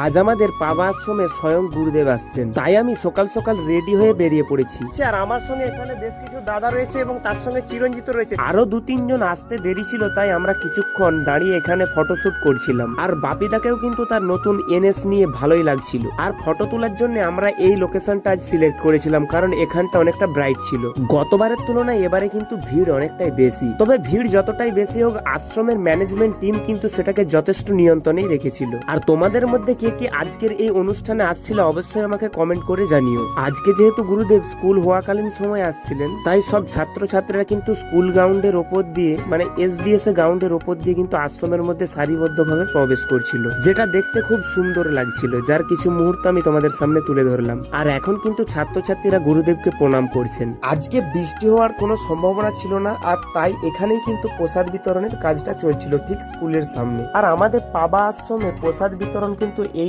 আজ আমাদের পাবা আশ্রমে স্বয়ং গুরুদেব আসছেন, তাই আমি সকাল সকাল রেডি হয়ে বেরিয়ে পড়েছি। আর আমার সঙ্গে এখানে বেশ কিছু দাদা রয়েছে এবং তার সঙ্গে চিরঞ্জিত রয়েছে, আরো 2-3 জন আসতে দেরি ছিল, তাই আমরা কিছুক্ষণ দাঁড়িয়ে এখানে ফটোশুট করছিলাম। আর বাপিদাকেও কিন্তু তার নতুন এনএস নিয়ে ভালোই লাগছিল। আর ফটো তোলার জন্য আমরা এই লোকেশনটা আজ সিলেক্ট করেছিলাম, কারণ এখানটা অনেকটা ব্রাইট ছিল। গতবারের তুলনায় এবারে কিন্তু ভিড় অনেকটাই বেশি, তবে ভিড় যতটাই বেশি হোক আশ্রমের ম্যানেজমেন্ট টিম কিন্তু সেটাকে যথেষ্ট নিয়ন্ত্রণেই রেখেছিল। আর তোমাদের মধ্যে কে কে আজকের এই অনুষ্ঠানে আসছিল অবশ্যই আমাকে কমেন্ট করে জানিও। আজকে যেহেতু গুরুদেব স্কুল হওয়াকালীন সময় আসছিলেন, তাই সব ছাত্রছাত্রীরা কিন্তু স্কুল গ্রাউন্ডের ওপর দিয়ে, মানে এসডিএস গ্রাউন্ডের ওপর দিয়ে কিন্তু আশ্রমের মধ্যে সারিবদ্ধভাবে প্রবেশ করছিল, যেটা দেখতে খুব সুন্দর লাগছিল, যার কিছু মুহূর্ত আমি তোমাদের সামনে তুলে ধরলাম। আর এখন কিন্তু ছাত্রছাত্রীরা গুরুদেবকে প্রণাম করছেন। আজকে বৃষ্টি হওয়ার কোনো সম্ভাবনা ছিল না, আর তাই এখানেই কিন্তু প্রসাদ বিতরণের কাজটা চলছিল ঠিক স্কুলের সামনে। আর আমাদের পাবা আশ্রমে প্রসাদ বিতরণ কিন্তু এই